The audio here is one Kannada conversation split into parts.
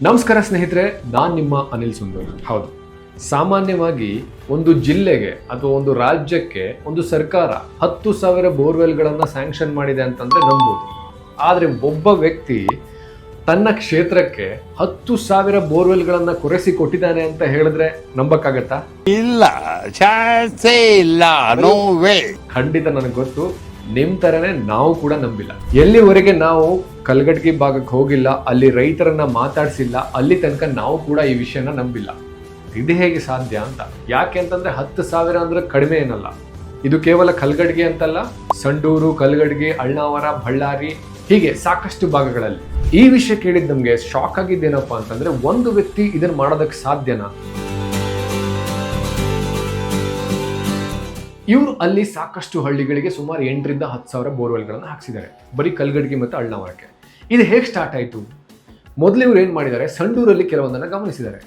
ನಮಸ್ಕಾರ ಸ್ನೇಹಿತರೆ, ನಾನು ನಿಮ್ಮ ಅನಿಲ್ ಸುಂದರ್. ಹೌದು, ಸಾಮಾನ್ಯವಾಗಿ ಒಂದು ಜಿಲ್ಲೆಗೆ ಅಥವಾ ಒಂದು ರಾಜ್ಯಕ್ಕೆ ಒಂದು ಸರ್ಕಾರ 10,000 ಬೋರ್ವೆಲ್ಗಳನ್ನು ಸ್ಯಾಂಕ್ಷನ್ ಮಾಡಿದೆ ಅಂತಂದ್ರೆ ನಂಬೋದು. ಆದರೆ ಒಬ್ಬ ವ್ಯಕ್ತಿ ತನ್ನ ಕ್ಷೇತ್ರಕ್ಕೆ 10,000 ಬೋರ್ವೆಲ್ಗಳನ್ನು ಕೊರೆಸಿ ಕೊಟ್ಟಿದ್ದಾನೆ ಅಂತ ಹೇಳಿದ್ರೆ ನಂಬಕ್ಕಾಗತ್ತಾ? ಇಲ್ಲ, ಚಾನ್ಸೇ ಇಲ್ಲ, ನೋ ವೇ. ಖಂಡಿತ ನನಗೆ ಗೊತ್ತು, ನಿಮ್ ತರನೇ ನಾವು ಕೂಡ ನಂಬಿಲ್ಲ. ಎಲ್ಲಿವರೆಗೆ ನಾವು ಕಲ್ಗಡ್ಗಿ ಭಾಗಕ್ಕೆ ಹೋಗಿಲ್ಲ, ಅಲ್ಲಿ ರೈತರನ್ನ ಮಾತಾಡ್ಸಿಲ್ಲ, ಅಲ್ಲಿ ತನಕ ನಾವು ಕೂಡ ಈ ವಿಷಯನ ನಂಬಿಲ್ಲ. ಇದು ಹೇಗೆ ಸಾಧ್ಯ ಅಂತ. ಯಾಕೆ ಅಂತಂದ್ರೆ 10,000 ಅಂದ್ರೆ ಕಡಿಮೆ ಏನಲ್ಲ. ಇದು ಕೇವಲ ಕಲ್ಗಡ್ಗಿ ಅಂತಲ್ಲ, ಸಂಡೂರು, ಕಲ್ಗಡ್ಗಿ, ಅಳ್ನಾವರ, ಬಳ್ಳಾರಿ, ಹೀಗೆ ಸಾಕಷ್ಟು ಭಾಗಗಳಲ್ಲಿ. ಈ ವಿಷಯ ಕೇಳಿದ್ ನಮ್ಗೆ ಶಾಕ್ ಆಗಿದ್ದೇನಪ್ಪಾ ಅಂತಂದ್ರೆ, ಒಂದು ವ್ಯಕ್ತಿ ಇದನ್ನ ಮಾಡೋದಕ್ಕೆ ಸಾಧ್ಯನಾ? ಇವರು ಅಲ್ಲಿ ಸಾಕಷ್ಟು ಹಳ್ಳಿಗಳಿಗೆ ಸುಮಾರು 8,000 to 10,000 ಬೋರ್ವೆಲ್ಗಳನ್ನು ಹಾಕ್ಸಿದ್ದಾರೆ, ಬರೀ ಕಲ್ಗಡ್ಗಿ ಮತ್ತು ಅಳ್ನಾವರಕ್ಕೆ. ಇದು ಹೇಗೆ ಸ್ಟಾರ್ಟ್ ಆಯಿತು? ಮೊದಲು ಇವ್ರು ಏನು ಮಾಡಿದ್ದಾರೆ, ಸಂಡೂರಲ್ಲಿ ಕೆಲವೊಂದನ್ನು ಗಮನಿಸಿದ್ದಾರೆ.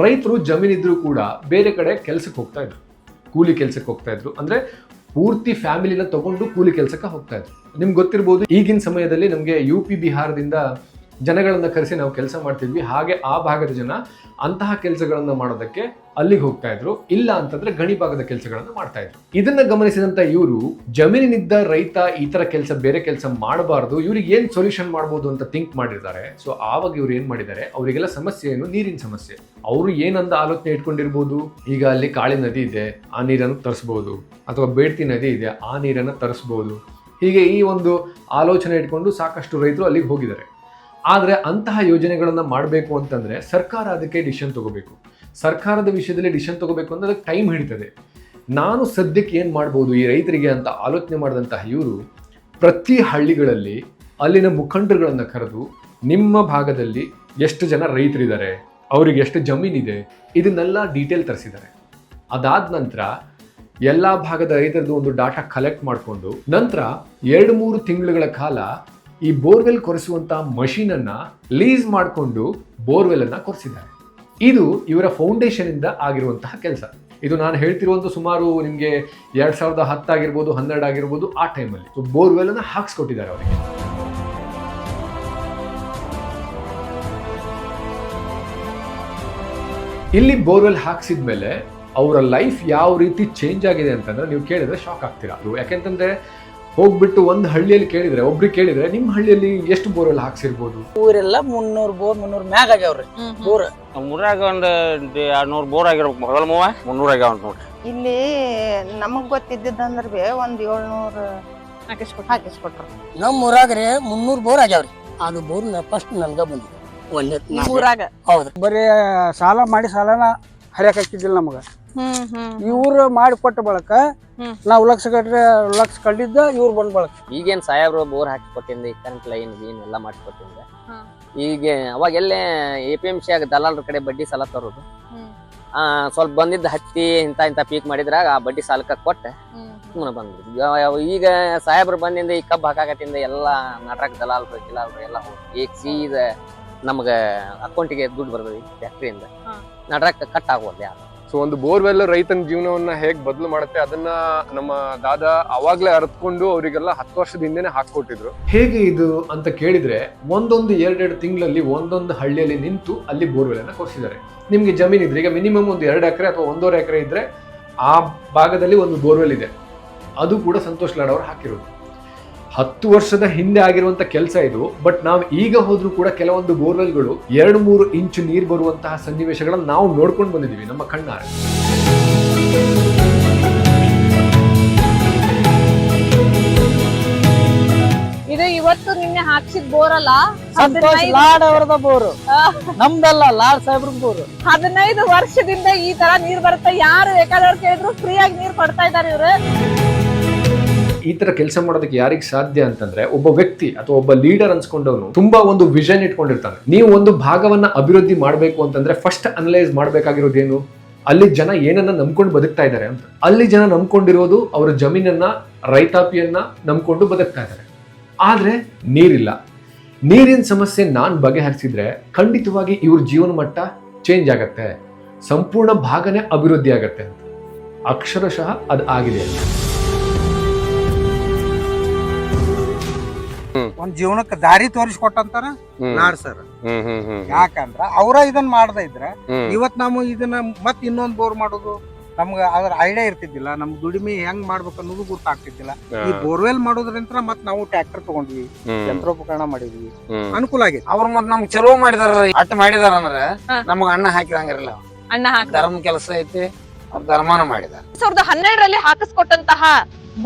ರೈತರು ಜಮೀನಿದ್ರು ಕೂಡ ಬೇರೆ ಕಡೆ ಕೆಲಸಕ್ಕೆ ಹೋಗ್ತಾ ಇದ್ರು, ಕೂಲಿ ಕೆಲಸಕ್ಕೆ ಹೋಗ್ತಾ ಇದ್ರು. ಅಂದರೆ ಪೂರ್ತಿ ಫ್ಯಾಮಿಲಿನ ತಗೊಂಡು ಕೂಲಿ ಕೆಲಸಕ್ಕೆ ಹೋಗ್ತಾ ಇದ್ರು. ನಿಮ್ಗೆ ಗೊತ್ತಿರ್ಬೋದು, ಈಗಿನ ಸಮಯದಲ್ಲಿ ನಮಗೆ UP ಬಿಹಾರದಿಂದ ಜನಗಳನ್ನ ಕರೆಸಿ ನಾವು ಕೆಲಸ ಮಾಡ್ತಿದ್ವಿ. ಹಾಗೆ ಆ ಭಾಗದ ಜನ ಅಂತಹ ಕೆಲಸಗಳನ್ನ ಮಾಡೋದಕ್ಕೆ ಅಲ್ಲಿಗೆ ಹೋಗ್ತಾ ಇದ್ರು, ಇಲ್ಲ ಅಂತಂದ್ರೆ ಗಣಿ ಭಾಗದ ಕೆಲಸಗಳನ್ನ ಮಾಡ್ತಾ ಇದ್ರು. ಇದನ್ನ ಗಮನಿಸಿದಂತ ಇವರು ಜಮೀನಿನಿದ್ದ ರೈತ ಈ ತರ ಕೆಲಸ, ಬೇರೆ ಕೆಲಸ ಮಾಡಬಾರ್ದು, ಇವ್ರಿಗೆ ಏನ್ ಸೊಲ್ಯೂಷನ್ ಮಾಡ್ಬೋದು ಅಂತ ಥಿಂಕ್ ಮಾಡಿರ್ತಾರೆ. ಸೊ ಆವಾಗ ಇವ್ರು ಏನ್ ಮಾಡಿದ್ದಾರೆ, ಅವರಿಗೆಲ್ಲ ಸಮಸ್ಯೆ ಏನು, ನೀರಿನ ಸಮಸ್ಯೆ. ಅವರು ಏನಂದ ಆಲೋಚನೆ ಇಟ್ಕೊಂಡಿರ್ಬೋದು, ಈಗ ಅಲ್ಲಿ ಕಾಳಿ ನದಿ ಇದೆ, ಆ ನೀರನ್ನು ತರಿಸ್ಬೋದು, ಅಥವಾ ಬೇಡ್ತಿ ನದಿ ಇದೆ, ಆ ನೀರನ್ನು ತರಿಸ್ಬೋದು. ಹೀಗೆ ಈ ಒಂದು ಆಲೋಚನೆ ಇಟ್ಕೊಂಡು ಸಾಕಷ್ಟು ರೈತರು ಅಲ್ಲಿಗೆ ಹೋಗಿದ್ದಾರೆ. ಆದರೆ ಅಂತಹ ಯೋಜನೆಗಳನ್ನು ಮಾಡಬೇಕು ಅಂತಂದರೆ ಸರ್ಕಾರ ಅದಕ್ಕೆ ಡಿಸಿಷನ್ ತಗೋಬೇಕು. ಸರ್ಕಾರದ ವಿಷಯದಲ್ಲಿ ಡಿಸಿಷನ್ ತಗೋಬೇಕು ಅಂದರೆ ಅದಕ್ಕೆ ಟೈಮ್ ಹಿಡಿತದೆ. ನಾನು ಸದ್ಯಕ್ಕೆ ಏನು ಮಾಡ್ಬೋದು ಈ ರೈತರಿಗೆ ಅಂತ ಆಲೋಚನೆ ಮಾಡಿದಂತಹ ಇವರು ಪ್ರತಿ ಹಳ್ಳಿಗಳಲ್ಲಿ ಅಲ್ಲಿನ ಮುಖಂಡರುಗಳನ್ನು ಕರೆದು, ನಿಮ್ಮ ಭಾಗದಲ್ಲಿ ಎಷ್ಟು ಜನ ರೈತರಿದ್ದಾರೆ, ಅವರಿಗೆ ಎಷ್ಟು ಜಮೀನಿದೆ, ಇದನ್ನೆಲ್ಲ ಡೀಟೇಲ್ ತರಿಸಿದ್ದಾರೆ. ಅದಾದ ನಂತರ ಎಲ್ಲ ಭಾಗದ ರೈತರದ್ದು ಒಂದು ಡಾಟಾ ಕಲೆಕ್ಟ್ ಮಾಡಿಕೊಂಡು, ನಂತರ 2-3 ತಿಂಗಳುಗಳ ಕಾಲ ಈ ಬೋರ್ವೆಲ್ ಕೊರೆಸುವಂತಹ ಮಷೀನ್ ಅನ್ನ ಲೀಸ್ ಮಾಡಿಕೊಂಡು ಬೋರ್ವೆಲ್ ಅನ್ನ ಕೊರೆಸಿದ್ದಾರೆ. ಇದು ಇವರ ಫೌಂಡೇಶನ್ ಇಂದ ಆಗಿರುವಂತಹ ಕೆಲಸ. ಇದು ನಾನು ಹೇಳ್ತಿರುವಂತ ಸುಮಾರು ನಿಮಗೆ 2010 ಆಗಿರ್ಬೋದು, 12 ಆಗಿರ್ಬೋದು, ಆ ಟೈಮಲ್ಲಿ ಬೋರ್ವೆಲ್ ಅನ್ನ ಹಾಕ್ಸ್ಕೊಟ್ಟಿದ್ದಾರೆ ಅವರಿಗೆ. ಇಲ್ಲಿ ಬೋರ್ವೆಲ್ ಹಾಕ್ಸಿದ್ಮೇಲೆ ಅವರ ಲೈಫ್ ಯಾವ ರೀತಿ ಚೇಂಜ್ ಆಗಿದೆ ಅಂತಂದ್ರೆ ನೀವು ಕೇಳಿದ್ರೆ ಶಾಕ್ ಆಗ್ತೀರಾ. ಯಾಕೆಂತಂದ್ರೆ ಹೋಗ್ಬಿಟ್ಟು ಒಂದು ಹಳ್ಳಿಯಲ್ಲಿ ಕೇಳಿದ್ರೆ, ಒಬ್ರಿಗೆ ಕೇಳಿದ್ರೆ, ನಿಮ್ಮ ಹಳ್ಳಿಯಲ್ಲಿ ಎಷ್ಟು ಬೋರ್ವೆಲ್ ಹಾಕ್ಸಿರ್ಬೋದು? ಊರೆಲ್ಲ 300 ಬೋರ್, 300 ಮ್ಯಾಗ ಆಗ್ಯಾವ್ರಿ ಬೋರ್. ಊರಾಗ ಒಂದು 200 ಬೋರ್ ಆಗಿರ್ಬೇಕು. ಮೊದಲ 300 ಆಗ್ಯಾವ ನೋಡ್ರಿ. ಇಲ್ಲಿ ನಮಗ್ ಗೊತ್ತಿದ್ದಂದ್ರ ಬಿ ಒಂದ್ 700 ಹಾಕಿಸ್ಕೊಟ್ರು. ನಮ್ಮ ಊರಾಗ್ರಿ 300 ಬೋರ್ ಆಗ್ಯಾವ್ರಿ. ಅದು ಬೋರ್ ಫಸ್ಟ್ ನನ್ಗ ಬಂದಿತ್ತು ಊರಾಗ. ಹೌದ್ರಿ. ಬರೀ ಸಾಲ ಮಾಡಿ ಸಾಲನ ಹರಿಯಾಕ ಹಾಕಿದ್ದಿಲ್ಲ ನಮಗ. ಇವ್ರು ಮಾಡಿ ಕೊಟ್ಟ ಬಳಕ ನಾವು ಲಕ್ಷ ಕಟ್ಟಿದ್ದ ಇವ್ರು ಬಂದ್ ಬಳಕ. ಈಗೇನ್ ಸಾಹೇಬ್ರು ಬೋರ್ ಹಾಕಿ ಕೊಟ್ಟಿಂದ, ಈ ಕರೆಂಟ್ ಲೈನ್ ಗೀನ್ ಎಲ್ಲ ಮಾಡಿ ಕೊಟ್ಟಿಂದ, ಈಗ ಅವಾಗ ಎಲ್ಲೇ APMC ಆಗ ದಲಾಲ್ರ ಕಡೆ ಬಡ್ಡಿ ಸಾಲ ತರೋದು. ಸ್ವಲ್ಪ ಬಂದಿದ್ದ ಹತ್ತಿ ಇಂತ ಪೀಕ್ ಮಾಡಿದ್ರಾಗ ಆ ಬಡ್ಡಿ ಸಾಲಕ್ಕ ಕೊಟ್ಟ ಸುಮ್ಮನೆ ಬಂದ್ಬಿಡ್ತು. ಈಗ ಸಾಹೇಬ್ರು ಬಂದಿಂದ ಈ ಕಬ್ಬು ಹಾಕಾಕತ್ತಿಂದ ಎಲ್ಲ ನಾಟಕ ದಲಾಲ್ರು ಗಿಲಾಲ್ರು ಎಲ್ಲ ಈಗ ಸೀದ ನಮಗ ಅಕೌಂಟಿಗೆ ದುಡ್ಡು ಬರ್ತದೆ ಫ್ಯಾಕ್ಟ್ರಿಯಿಂದ. ನಾಟಕ ಕಟ್ ಆಗೋದು ಯಾರು. ಸೊ ಒಂದು ಬೋರ್ವೆಲ್ ರೈತನ ಜೀವನವನ್ನ ಹೇಗೆ ಬದಲು ಮಾಡುತ್ತೆ ಅದನ್ನ ನಮ್ಮ ದಾದಾ ಅವಾಗ್ಲೇ ಅರ್ಥಕೊಂಡು ಅವರಿಗೆಲ್ಲ 10 ವರ್ಷದ ಹಿಂದೆನೆ ಹಾಕೊಟ್ಟಿದ್ರು. ಹೇಗೆ ಇದು ಅಂತ ಕೇಳಿದ್ರೆ, ಒಂದೊಂದು 2-2 ತಿಂಗಳಲ್ಲಿ ಒಂದೊಂದು ಹಳ್ಳಿಯಲ್ಲಿ ನಿಂತು ಅಲ್ಲಿ ಬೋರ್ವೆಲ್ ಅನ್ನ ಕೊರ್ಸಿದ್ದಾರೆ. ನಿಮ್ಗೆ ಜಮೀನ್ ಇದ್ರೆ, ಈಗ ಮಿನಿಮಮ್ ಒಂದು 2 ಎಕರೆ ಅಥವಾ 1.5 ಎಕರೆ ಇದ್ರೆ ಆ ಭಾಗದಲ್ಲಿ ಒಂದು ಬೋರ್ವೆಲ್ ಇದೆ. ಅದು ಕೂಡ ಸಂತೋಷ್ ಲಾಡ್ ಅವರು ಹಾಕಿರೋದು. 10 ವರ್ಷದ ಹಿಂದೆ ಆಗಿರುವಂತ ಕೆಲಸ ಇದು. ಬಟ್ ನಾವು ಈಗ ಹೋದ್ರೂ ಕೂಡ ಕೆಲವೊಂದು ಬೋರ್ವೆಲ್ಗಳು 2-3 ಇಂಚು ನೀರು ಬರುವಂತಹ ಸನ್ನಿವೇಶಗಳನ್ನ ನಾವು ನೋಡ್ಕೊಂಡು ಬಂದಿದ್ದೀವಿ ನಮ್ಮ ಕಣ್ಣಾರೆ. ಇದು ಇವತ್ತು ನಿನ್ನೆ ಹಾಕ್ಸಿದ್ ಬೋರ್ ಅಲ್ಲ, ಲಾಡ್ ಅವರದ ಬೋರು, ನಮ್ದಲ್ಲ, ಲಾಡ್ ಸಾಹೇಬ್ರ ಬೋರು. 15 ವರ್ಷದಿಂದ ಈ ತರ ನೀರ್ ಬರುತ್ತೆ. ಯಾರು ಬೇಕಾದವ್ರು ಕೇಳಿದ್ರು ಫ್ರೀ ಆಗಿ ನೀರ್ ಕೊಡ್ತಾ ಇದಾರೆ ಇವ್ರು. ಈ ತರ ಕೆಲಸ ಮಾಡೋದಕ್ಕೆ ಯಾರಿಗೆ ಸಾಧ್ಯ ಅಂತಂದ್ರೆ, ಒಬ್ಬ ವ್ಯಕ್ತಿ ಅಥವಾ ಒಬ್ಬ ಲೀಡರ್ ಅನ್ಸ್ಕೊಂಡವನು ತುಂಬಾ ಒಂದು ವಿಷನ್ ಇಟ್ಕೊಂಡಿರ್ತಾನೆ. ನೀವು ಒಂದು ಭಾಗವನ್ನ ಅಭಿವೃದ್ಧಿ ಮಾಡಬೇಕು ಅಂತಂದ್ರೆ ಫಸ್ಟ್ ಅನಲೈಸ್ ಮಾಡಬೇಕಾಗಿರೋದೇನು, ಅಲ್ಲಿ ಜನ ಏನನ್ನ ನಂಬ್ಕೊಂಡು ಬದುಕ್ತಾ ಇದ್ದಾರೆ ಅಂತ. ಅಲ್ಲಿ ಜನ ನಂಬ್ಕೊಂಡಿರೋದು ಅವರ ಜಮೀನನ್ನ, ರೈತಾಪಿಯನ್ನ ನಂಬ್ಕೊಂಡು ಬದುಕ್ತಾ ಇದ್ದಾರೆ. ಆದ್ರೆ ನೀರಿಲ್ಲ. ನೀರಿನ ಸಮಸ್ಯೆ ನಾನ್ ಬಗೆಹರಿಸಿದ್ರೆ ಖಂಡಿತವಾಗಿ ಇವ್ರ ಜೀವನ ಮಟ್ಟ ಚೇಂಜ್ ಆಗತ್ತೆ, ಸಂಪೂರ್ಣ ಭಾಗನೇ ಅಭಿವೃದ್ಧಿ ಆಗತ್ತೆ ಅಂತ. ಅಕ್ಷರಶಃ ಅದು ಆಗಿದೆ. ಒಂದ್ ಜೀವನಕ್ಕೆ ದಾರಿ ತೋರಿಸ್ಕೊಟ್ಟಂತಾರ ನಾಡ್ ಸರ್. ಯಾಕಂದ್ರ ಅವ್ರ ಇದನ್ನ ಮಾಡದ ಇದ್ರ ಇವತ್ ನಾವು ಇದನ್ನ ಮತ್ ಇನ್ನೊಂದ್ ಬೋರ್ ಮಾಡೋದು ನಮ್ಗ ಅದ್ರ ಐಡಿಯಾ ಇರ್ತಿದ್ದಿಲ್ಲ, ನಮ್ ದುಡಿಮೆ ಹೆಂಗ್ ಮಾಡ್ಬೇಕು ಅನ್ನೋದು ಗೊತ್ತಾಗ್ತಿದ್ದಿಲ್ಲ. ಈ ಬೋರ್ವೆಲ್ ಮಾಡೋದ್ರಿಂದ ಮತ್ ನಾವು ಟ್ರ್ಯಾಕ್ಟರ್ ತಗೊಂಡ್ವಿ, ಯಂತ್ರೋಪಕರಣ ಮಾಡಿದ್ವಿ, ಅನುಕೂಲ ಆಗೈತಿ. ಅವ್ರ ಮತ್ ನಮ್ಗ್ ಚಲೋ ಮಾಡಿದಾರ, ಅಟ್ ಮಾಡಿದಾರ ಅಂದ್ರ ನಮಗ ಅಣ್ಣ ಹಾಕಿದಂಗಿರಲ್ಲ. ಅಣ್ಣ ಹಾಕ ಧರ್ಮ ಕೆಲಸ ಐತಿ, ಅವ್ರ ಧರ್ಮಾನ ಮಾಡಿದಾರ. 2012ರಲ್ಲಿ ಹಾಕಿಸ್ಕೊಟ್ಟಂತಹ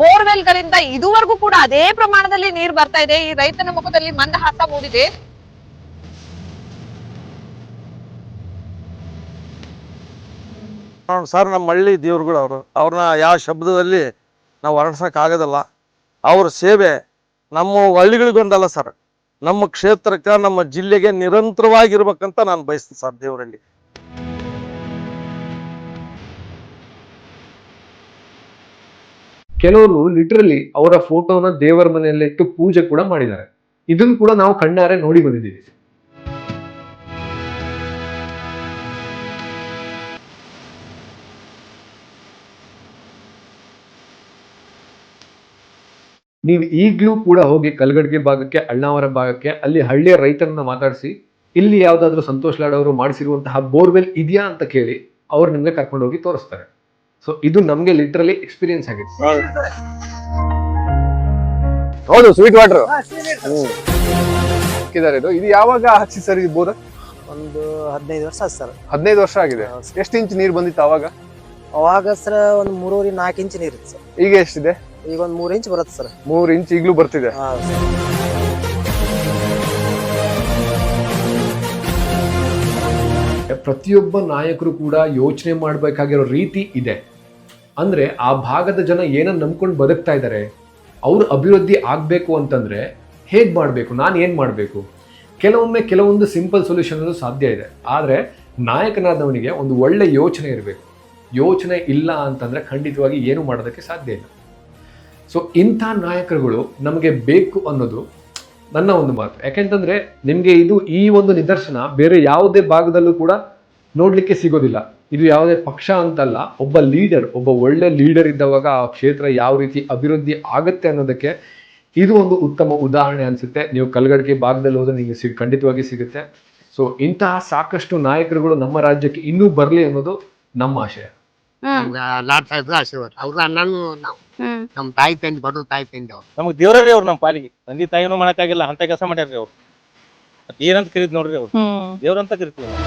ಬೋರ್ವೆಲ್ ಗಳಿಂದ ಇದುವರೆಗೂ ಕೂಡ ಅದೇ ಪ್ರಮಾಣದಲ್ಲಿ ನೀರು ಬರ್ತಾ ಇದೆ. ಈ ರೈತನ ಮುಖದಲ್ಲಿ ಮಂದಹಾಸ ಮೂಡಿದೆ. ಸರ್ ನಮ್ಮ ಹಳ್ಳಿ ದೇವ್ರುಗಳು ಅವ್ರನ್ನ ಯಾವ ಶಬ್ದದಲ್ಲಿ ನಾವು ವರ್ಣಿಸಕ್ ಆಗೋದಿಲ್ಲ. ಅವ್ರ ಸೇವೆ ನಮ್ಮ ಹಳ್ಳಿಗಳಿಗೊಂದಲ್ಲ ಸರ್, ನಮ್ಮ ಕ್ಷೇತ್ರಕ್ಕೆ, ನಮ್ಮ ಜಿಲ್ಲೆಗೆ ನಿರಂತರವಾಗಿರ್ಬೇಕಂತ ನಾನು ಬಯಸ್ತೀನಿ ಸರ್ ದೇವರಲ್ಲಿ. ಕೆಲವರು ಲಿಟ್ರಲಿ ಅವರ ಫೋಟೋನ ದೇವರ ಮನೆಯಲ್ಲಿ ಇಟ್ಟು ಪೂಜೆ ಕೂಡ ಮಾಡಿದ್ದಾರೆ. ಇದನ್ನು ಕೂಡ ನಾವು ಕಣ್ಣಾರೆ ನೋಡಿ ಬಂದಿದ್ದೀವಿ. ನೀವು ಈಗಲೂ ಕೂಡ ಹೋಗಿ ಕಲ್ಗಡ್ಗೆ ಭಾಗಕ್ಕೆ, ಅಳ್ನಾವರ ಭಾಗಕ್ಕೆ, ಅಲ್ಲಿ ಹಳ್ಳಿಯ ರೈತರನ್ನ ಮಾತಾಡಿಸಿ ಇಲ್ಲಿ ಯಾವ್ದಾದ್ರು ಸಂತೋಷ್ ಲಾಡ್ ಅವರು ಮಾಡಿಸಿರುವಂತಹ ಬೋರ್ವೆಲ್ ಇದೆಯಾ ಅಂತ ಕೇಳಿ ಅವ್ರು ನಿಮ್ಗೆ ಕರ್ಕೊಂಡು ಹೋಗಿ ತೋರಿಸ್ತಾರೆ. ಸೊ ಇದು ನಮ್ಗೆ ಲಿಟ್ರಲಿ ಎಕ್ಸ್ಪೀರಿಯನ್ಸ್ ಆಗಿದೆ. ಹೌದು, ಸ್ವೀಟ್ ವಾಟರ್ ಇದು ಯಾವಾಗ ಹಾಕ್ಸಿ ಸರ್ ಈ ಬೋರ್? ಒಂದು 15 ವರ್ಷ ಆಯ್ತು ಸರ್. 15 ವರ್ಷ ಆಗಿದೆ. ಎಷ್ಟು ಇಂಚ್ ನೀರ್ ಬಂದಿತ್ತು ಅವಾಗ? ಅವಾಗ ಸರ್ ಒಂದು 3.5-4 ಇಂಚ್ ನೀರು ಇತ್ತು ಸರ್. ಈಗ ಎಷ್ಟಿದೆ? ಈಗ ಒಂದು 3 ಇಂಚ್ ಬರುತ್ತೆ ಸರ್. 3 ಇಂಚ್ ಈಗಲೂ ಬರ್ತಿದೆ. ಪ್ರತಿಯೊಬ್ಬ ನಾಯಕರು ಕೂಡ ಯೋಚನೆ ಮಾಡಬೇಕಾಗಿರೋ ರೀತಿ ಇದೆ. ಅಂದ್ರೆ ಆ ಭಾಗದ ಜನ ಏನನ್ನ ನಂಬ್ಕೊಂಡು ಬದುಕ್ತಾ ಇದ್ದಾರೆ, ಅವ್ರ ಅಭಿವೃದ್ಧಿ ಆಗ್ಬೇಕು ಅಂತಂದ್ರೆ ಹೇಗ್ ಮಾಡ್ಬೇಕು, ನಾನು ಏನ್ ಮಾಡ್ಬೇಕು. ಕೆಲವೊಮ್ಮೆ ಕೆಲವೊಂದು ಸಿಂಪಲ್ ಸೊಲ್ಯೂಷನ್ ಸಾಧ್ಯ ಇದೆ, ಆದ್ರೆ ನಾಯಕನಾದವನಿಗೆ ಒಂದು ಒಳ್ಳೆ ಯೋಚನೆ ಇರಬೇಕು. ಯೋಚನೆ ಇಲ್ಲ ಅಂತಂದ್ರೆ ಖಂಡಿತವಾಗಿ ಏನು ಮಾಡೋದಕ್ಕೆ ಸಾಧ್ಯ ಇಲ್ಲ. ಸೊ ಇಂಥ ನಾಯಕರುಗಳು ನಮಗೆ ಬೇಕು ಅನ್ನೋದು ನನ್ನ ಒಂದು ಮಾತು. ಯಾಕೆಂತಂದ್ರೆ ನಿಮ್ಗೆ ಈ ಒಂದು ನಿದರ್ಶನ ಬೇರೆ ಯಾವುದೇ ಭಾಗದಲ್ಲೂ ಕೂಡ ನೋಡ್ಲಿಕ್ಕೆ ಸಿಗೋದಿಲ್ಲ. ಇದು ಯಾವುದೇ ಪಕ್ಷ ಅಂತಲ್ಲ, ಒಬ್ಬ ಲೀಡರ್, ಒಬ್ಬ ಒಳ್ಳೆ ಲೀಡರ್ ಇದ್ದವಾಗ ಆ ಕ್ಷೇತ್ರ ಯಾವ ರೀತಿ ಅಭಿವೃದ್ಧಿ ಆಗುತ್ತೆ ಅನ್ನೋದಕ್ಕೆ ಇದು ಒಂದು ಉತ್ತಮ ಉದಾಹರಣೆ ಅನ್ಸುತ್ತೆ. ನೀವು ಕಲ್ಗಡ್ಗೆ ಭಾಗದಲ್ಲಿ ಹೋದ್ರೆ ನಿಮಗೆ ಖಂಡಿತವಾಗಿ ಸಿಗುತ್ತೆ. ಸೊ ಇಂತಹ ಸಾಕಷ್ಟು ನಾಯಕರುಗಳು ನಮ್ಮ ರಾಜ್ಯಕ್ಕೆ ಇನ್ನೂ ಬರಲಿ ಅನ್ನೋದು ನಮ್ಮ ಆಶಯ. ಆಶೀರ್ವಾದ ಅವ್ರ ನಾನು ನಮ್ಮ ತಾಯಿ ತಂದೆ ಬಡವ್ರ ತಾಯಿ ತಂದೆ ಅವ್ರು ನಮಗ್ ದೇವ್ರೇ ಅವ್ರು, ನಮ್ಮ ಪಾಲಿಗೆ ತಂದೆ ತಾಯಿನೂ ಮಾಡಕ್ಕಾಗಿಲ್ಲ ಅಂತ ಕೆಲಸ ಮಾಡ್ಯಾರ್ರಿ ಅವ್ರು. ಏನಂತ ಕರೀದ್ ನೋಡ್ರಿ ಅವ್ರು, ದೇವ್ರಂತ ಕರಿತೀವಿ ನಾವು.